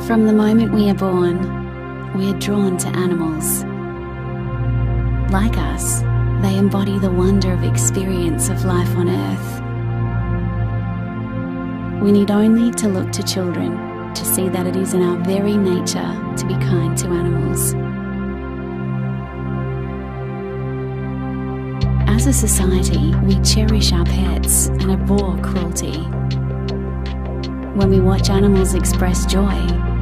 From the moment we are born, we are drawn to animals. Like us, they embody the wonder of experience of life on Earth. We need only to look to children to see that it is in our very nature to be kind to animals. As a society, we cherish our pets and abhor cruelty. When we watch animals express joy,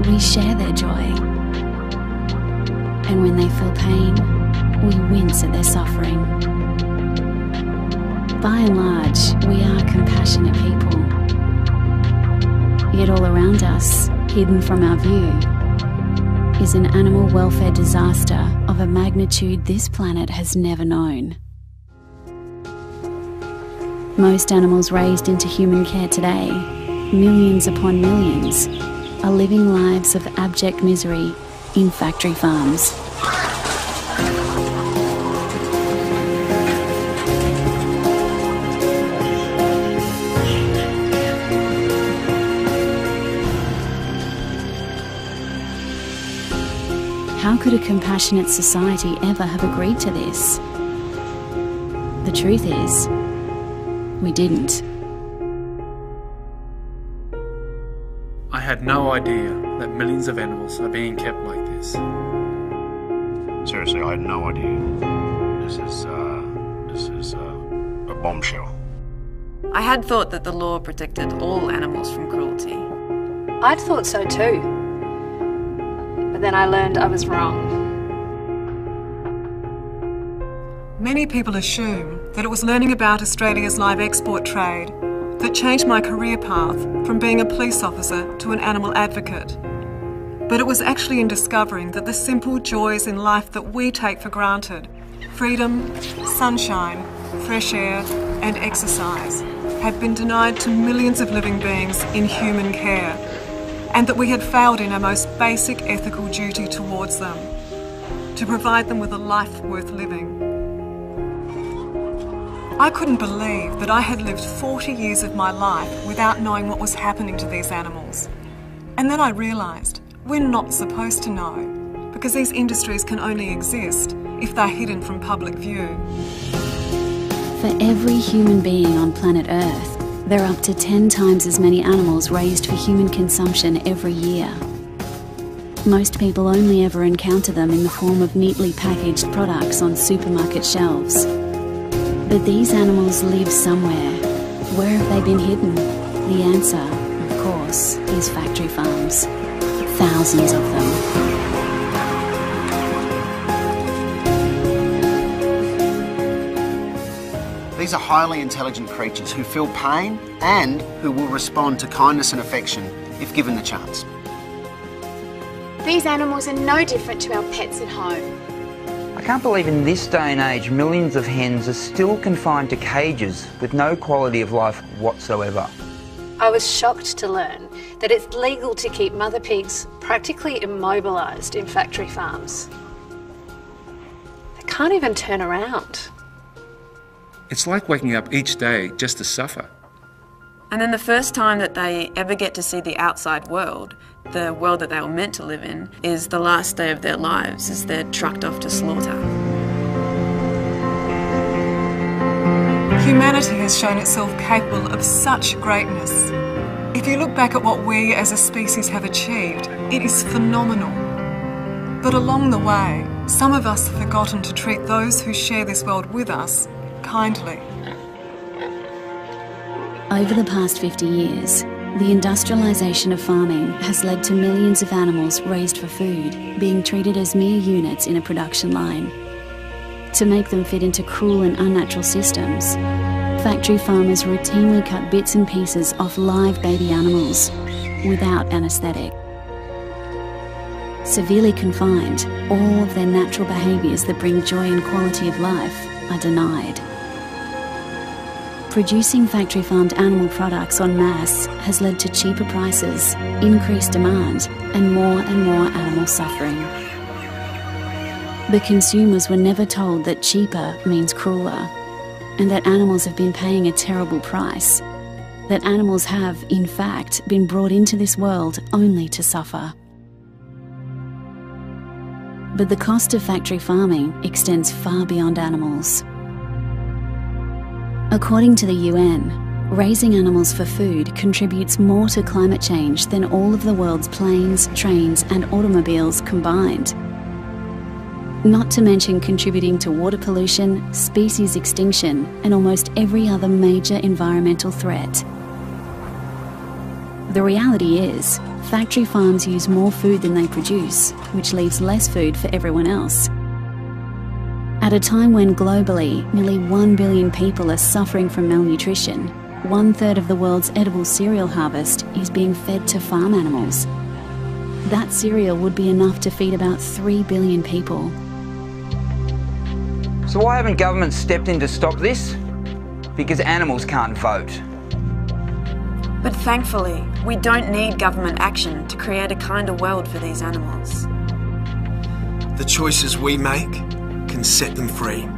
we share their joy. And when they feel pain, we wince at their suffering. By and large, we are compassionate people. Yet all around us, hidden from our view, is an animal welfare disaster of a magnitude this planet has never known. Most animals raised into human care today, millions upon millions, are living lives of abject misery in factory farms. How could a compassionate society ever have agreed to this? The truth is, we didn't. I had no idea that millions of animals are being kept like this. Seriously, I had no idea. This is a bombshell. I had thought that the law protected all animals from cruelty. I'd thought so too. But then I learned I was wrong. Many people assume that it was learning about Australia's live export trade that changed my career path from being a police officer to an animal advocate. But it was actually in discovering that the simple joys in life that we take for granted, freedom, sunshine, fresh air and exercise, had been denied to millions of living beings in human care, and that we had failed in our most basic ethical duty towards them, to provide them with a life worth living. I couldn't believe that I had lived 40 years of my life without knowing what was happening to these animals. And then I realised we're not supposed to know, because these industries can only exist if they're hidden from public view. For every human being on planet Earth, there are up to 10 times as many animals raised for human consumption every year. Most people only ever encounter them in the form of neatly packaged products on supermarket shelves. But these animals live somewhere. Where have they been hidden? The answer, of course, is factory farms. Thousands of them. These are highly intelligent creatures who feel pain and who will respond to kindness and affection if given the chance. These animals are no different to our pets at home. I can't believe in this day and age millions of hens are still confined to cages with no quality of life whatsoever. I was shocked to learn that it's legal to keep mother pigs practically immobilised in factory farms. They can't even turn around. It's like waking up each day just to suffer. And then the first time that they ever get to see the outside world, the world that they were meant to live in, is the last day of their lives as they're trucked off to slaughter. Humanity has shown itself capable of such greatness. If you look back at what we as a species have achieved, it is phenomenal. But along the way, some of us have forgotten to treat those who share this world with us kindly. Over the past 50 years, the industrialisation of farming has led to millions of animals raised for food being treated as mere units in a production line. To make them fit into cruel and unnatural systems, factory farmers routinely cut bits and pieces off live baby animals without anaesthetic. Severely confined, all of their natural behaviours that bring joy and quality of life are denied. Producing factory-farmed animal products en masse has led to cheaper prices, increased demand, and more animal suffering. But consumers were never told that cheaper means crueler, and that animals have been paying a terrible price, that animals have, in fact, been brought into this world only to suffer. But the cost of factory farming extends far beyond animals. According to the UN, raising animals for food contributes more to climate change than all of the world's planes, trains and automobiles combined. Not to mention contributing to water pollution, species extinction and almost every other major environmental threat. The reality is, factory farms use more food than they produce, which leaves less food for everyone else. At a time when globally nearly 1 billion people are suffering from malnutrition, 1/3 of the world's edible cereal harvest is being fed to farm animals. That cereal would be enough to feed about 3 billion people. So why haven't governments stepped in to stop this? Because animals can't vote. But thankfully, we don't need government action to create a kinder world for these animals. The choices we make can set them free.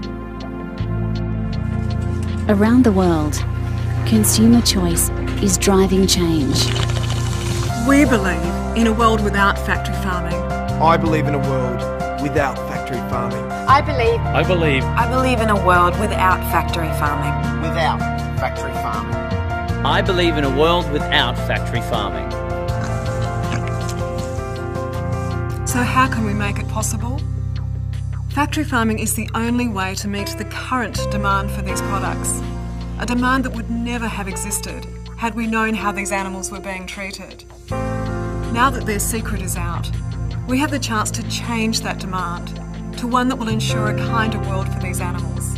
Around the world, consumer choice is driving change. We believe in a world without factory farming. I believe in a world without factory farming. I believe I believe in a world without factory farming. Without factory farming. I believe in a world without factory farming. So how can we make it possible? Factory farming is the only way to meet the current demand for these products, a demand that would never have existed had we known how these animals were being treated. Now that their secret is out, we have the chance to change that demand to one that will ensure a kinder world for these animals.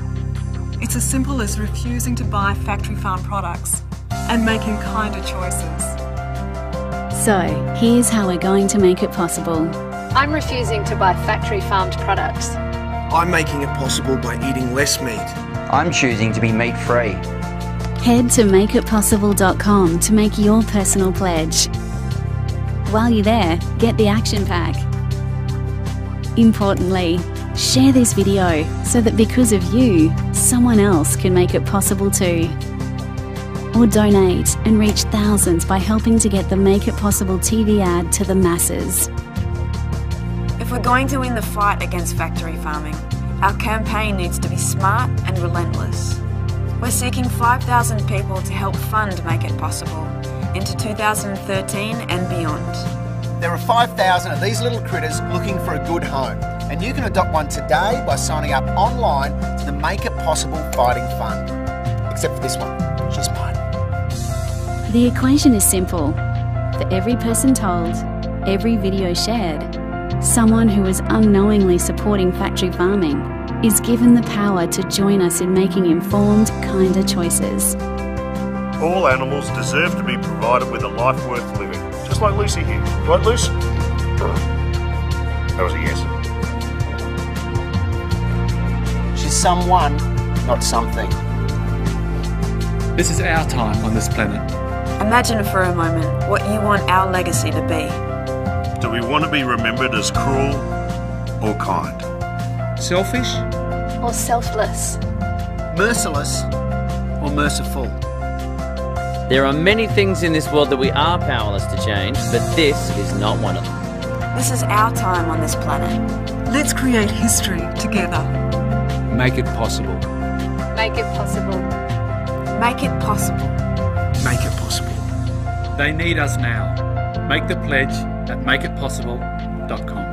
It's as simple as refusing to buy factory farm products and making kinder choices. So, here's how we're going to make it possible. I'm refusing to buy factory farmed products. I'm making it possible by eating less meat. I'm choosing to be meat-free. Head to makeitpossible.com to make your personal pledge. While you're there, get the action pack. Importantly, share this video so that because of you, someone else can make it possible too. Or donate and reach thousands by helping to get the Make It Possible TV ad to the masses. If we're going to win the fight against factory farming, our campaign needs to be smart and relentless. We're seeking 5,000 people to help fund Make It Possible into 2013 and beyond. There are 5,000 of these little critters looking for a good home, and you can adopt one today by signing up online to the Make It Possible Fighting Fund. Except for this one, she's mine. The equation is simple. For every person told, every video shared, someone who is unknowingly supporting factory farming is given the power to join us in making informed, kinder choices. All animals deserve to be provided with a life worth living. Just like Lucy here. Right, Luce? That was a yes. She's someone, not something. This is our time on this planet. Imagine for a moment what you want our legacy to be. Do we want to be remembered as cruel or kind? Selfish? Or selfless. Merciless or merciful. There are many things in this world that we are powerless to change, but this is not one of them. This is our time on this planet. Let's create history together. Make it possible. Make it possible. Make it possible. Make it possible. They need us now. Make the pledge at makeitpossible.com.